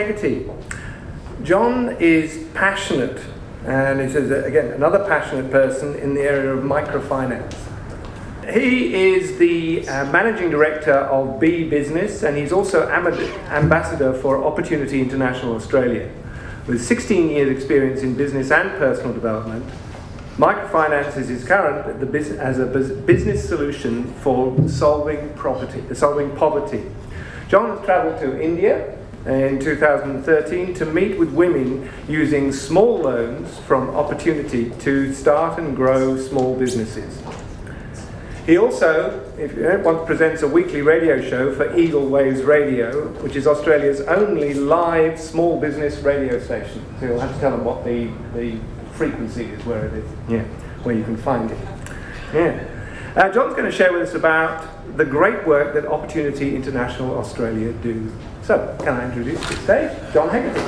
Hagerty. John is passionate, and he says, again, another passionate person in the area of microfinance. He is the Managing Director of B Business, and he's also Ambassador for Opportunity International Australia. With 16 years experience in business and personal development, microfinance is his current as a business solution for solving poverty. John has travelled to India in 2013 to meet with women using small loans from Opportunity to start and grow small businesses. He also, presents a weekly radio show for Eagle Waves Radio, which is Australia's only live small business radio station. So you'll have to tell them what the frequency is, where it is, where you can find it. John's going to share with us about the great work that Opportunity International Australia do. So, can I introduce to the stage John Hagerty?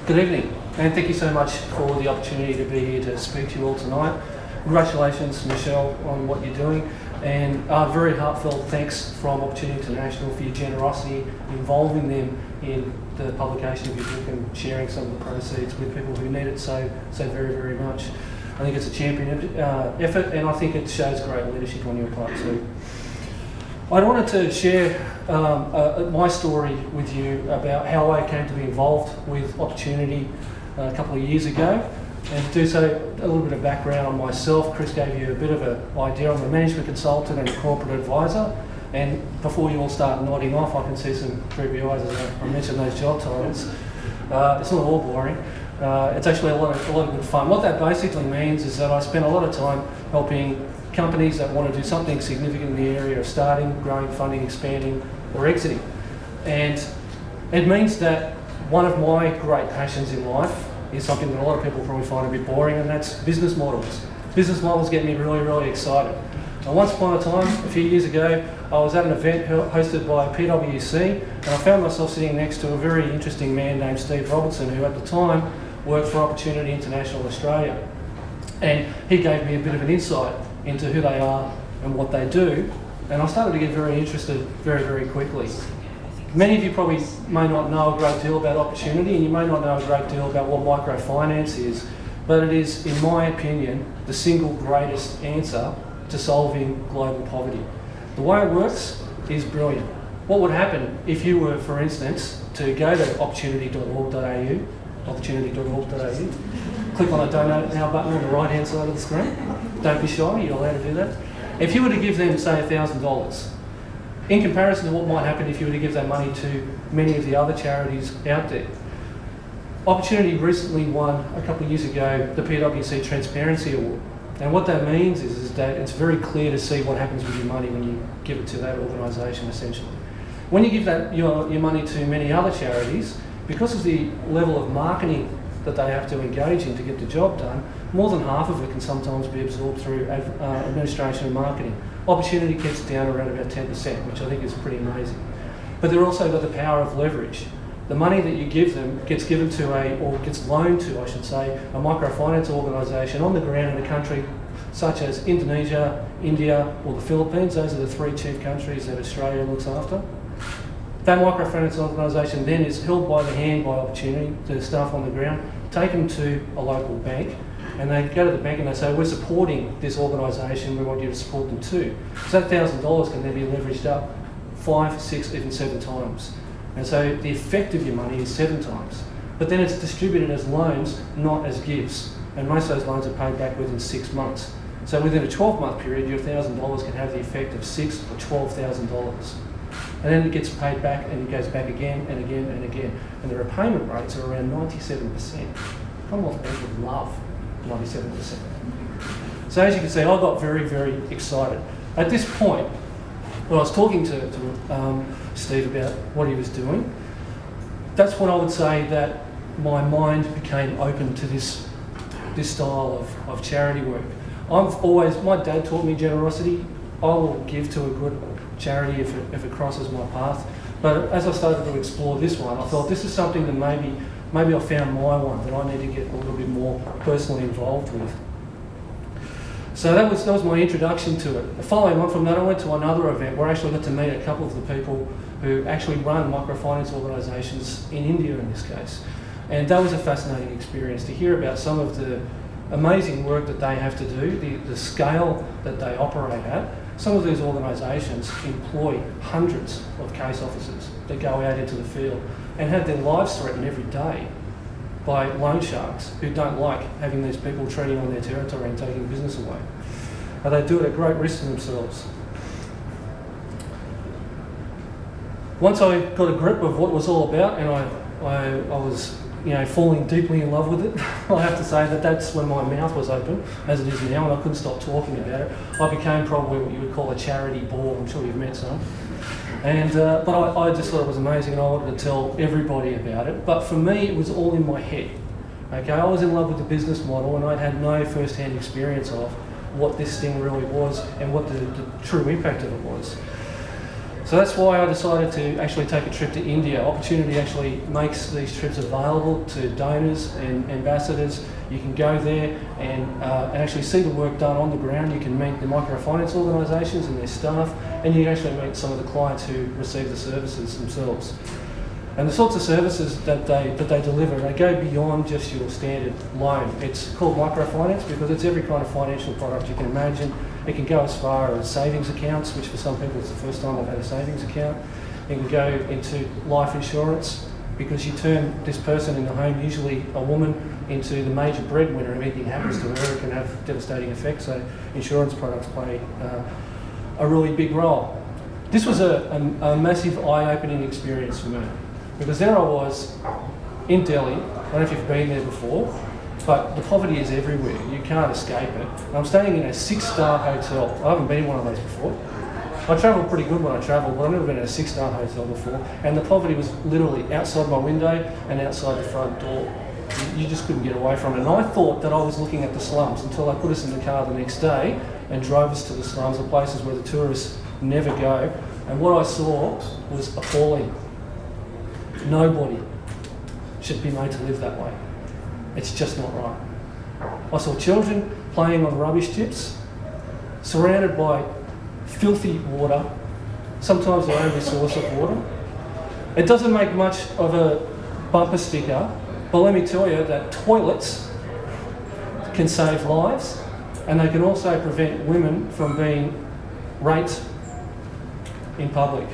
Good evening, and thank you so much for the opportunity to be here to speak to you all tonight. Congratulations, Michelle, on what you're doing, and very heartfelt thanks from Opportunity International for your generosity involving them in the publication of your book and sharing some of the proceeds with people who need it so very, very much. I think it's a champion effort, and I think it shows great leadership on your part too. I wanted to share my story with you about how I came to be involved with Opportunity a couple of years ago. And to do so, a little bit of background on myself. Chris gave you a bit of an idea. I'm a management consultant and a corporate advisor. And before you all start nodding off, I can see some creepy eyes as I mention those job titles. It's not all boring. It's actually a lot of good fun. What that basically means is that I spend a lot of time helping companies that want to do something significant in the area of starting, growing, funding, expanding, or exiting. And it means that one of my great passions in life is something that a lot of people probably find a bit boring, and that's business models. Business models get me really, really excited. Now, once upon a time, a few years ago, I was at an event hosted by PwC, and I found myself sitting next to a very interesting man named Steve Robertson, who at the time worked for Opportunity International Australia. And he gave me a bit of an insight into who they are and what they do, and I started to get very interested very, very quickly. Many of you probably may not know a great deal about Opportunity, and you may not know a great deal about what microfinance is, but it is, in my opinion, the single greatest answer to solving global poverty. The way it works is brilliant. What would happen if you were, for instance, to go to opportunity.org.au, click on the Donate Now button on the right-hand side of the screen. Don't be shy, you're allowed to do that. If you were to give them, say, $1,000, in comparison to what might happen if you were to give that money to many of the other charities out there. Opportunity recently won, a couple of years ago, the PwC Transparency Award. And what that means is that it's very clear to see what happens with your money when you give it to that organisation, essentially. When you give your money to many other charities, because of the level of marketing that they have to engage in to get the job done, more than half of it can sometimes be absorbed through administration and marketing. Opportunity gets down around about 10%, which I think is pretty amazing. But they've also got the power of leverage. The money that you give them gets given to or gets loaned to, I should say, a microfinance organisation on the ground in a country such as Indonesia, India, or the Philippines. Those are the three chief countries that Australia looks after. That microfinance organisation then is held by the hand by Opportunity, the staff on the ground, taken to a local bank, and they go to the bank and they say, we're supporting this organisation, we want you to support them too. So that $1,000 can then be leveraged up 5, 6, even 7 times. And so the effect of your money is 7 times. But then it's distributed as loans, not as gifts. And most of those loans are paid back within 6 months. So within a 12-month period, your $1,000 can have the effect of $6,000 or $12,000. And then it gets paid back and it goes back again and again and again. And the repayment rates are around 97%. Commonwealth Bank would love 97%. So as you can see, I got very, very excited. At this point, when I was talking to Steve about what he was doing, that's when I would say that my mind became open to this style of charity work. My dad taught me generosity. I will give to a good charity if it crosses my path. But as I started to explore this one, I thought this is something that maybe I found my one that I need to get a little bit more personally involved with. So that was my introduction to it. Following on from that, I went to another event where I actually got to meet a couple of the people who actually run microfinance organisations in India in this case. And that was a fascinating experience to hear about some of the amazing work that they have to do, the scale that they operate at. Some of these organisations employ hundreds of case officers that go out into the field and have their lives threatened every day by loan sharks who don't like having these people treading on their territory and taking business away. And they do it at great risk to themselves. Once I got a grip of what it was all about, and I was falling deeply in love with it, I have to say that that's when my mouth was open, as it is now, and I couldn't stop talking about it. I became probably what you would call a charity bore. I'm sure you've met some. And but I just thought it was amazing, and I wanted to tell everybody about it. But for me, it was all in my head. Okay, I was in love with the business model, and I'd had no first-hand experience of what this thing really was and what the true impact of it was. So that's why I decided to actually take a trip to India. Opportunity actually makes these trips available to donors and ambassadors. You can go there and actually see the work done on the ground. You can meet the microfinance organisations and their staff, and you can actually meet some of the clients who receive the services themselves. And the sorts of services that they deliver, they go beyond just your standard loan. It's called microfinance because it's every kind of financial product you can imagine. It can go as far as savings accounts, which for some people it's the first time they've had a savings account. It can go into life insurance because you turn this person in the home, usually a woman, into the major breadwinner. If anything happens to her, it can have devastating effects. So insurance products play a really big role. This was a massive eye-opening experience for me because there I was in Delhi. I don't know if you've been there before, but the poverty is everywhere. You can't escape it. I'm staying in a 6-star hotel. I haven't been in one of those before. I travel pretty good when I travel, but I've never been in a 6-star hotel before. And the poverty was literally outside my window and outside the front door. You just couldn't get away from it. And I thought that I was looking at the slums until they put us in the car the next day and drove us to the slums, the places where the tourists never go. And what I saw was appalling. Nobody should be made to live that way. It's just not right. I saw children playing on rubbish chips, surrounded by filthy water, sometimes their only source of water. It doesn't make much of a bumper sticker, but let me tell you that toilets can save lives, and they can also prevent women from being raped in public.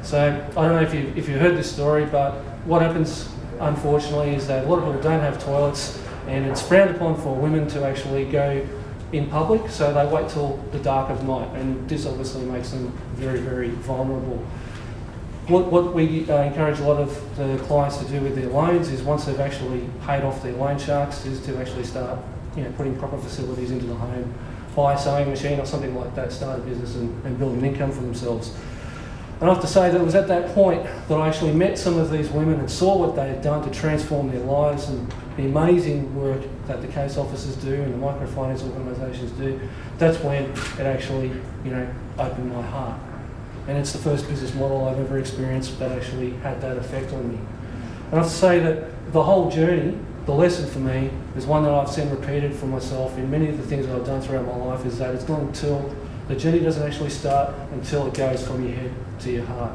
So I don't know if you heard this story, but what happens unfortunately is that a lot of people don't have toilets, and it's frowned upon for women to actually go in public, so they wait till the dark of night, and this obviously makes them very, very vulnerable. What we encourage a lot of the clients to do with their loans is once they've actually paid off their loan sharks is to actually start putting proper facilities into the home, buy a sewing machine or something like that, start a business and build an income for themselves. And I have to say that it was at that point that I actually met some of these women and saw what they had done to transform their lives and the amazing work that the case officers do and the microfinance organisations do. That's when it actually, opened my heart. And it's the first business model I've ever experienced that actually had that effect on me. And I have to say that the whole journey, the lesson for me, is one that I've seen repeated for myself in many of the things that I've done throughout my life, is that it's not until the journey doesn't actually start until it goes from your head to your heart.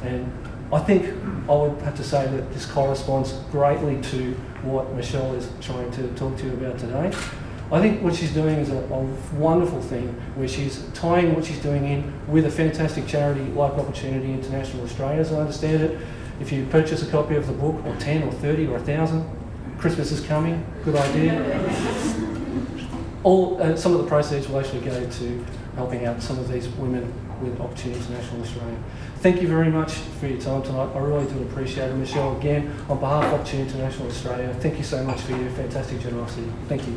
And I think I would have to say that this corresponds greatly to what Michelle is trying to talk to you about today. I think what she's doing is a wonderful thing, where she's tying what she's doing in with a fantastic charity like Opportunity International Australia, as I understand it. If you purchase a copy of the book, or 10 or 30 or 1,000, Christmas is coming, good idea. Some of the proceeds will actually go to helping out some of these women with Opportunity International Australia. Thank you very much for your time tonight. I really do appreciate it. Michelle, again, on behalf of Opportunity International Australia, thank you so much for your fantastic generosity. Thank you.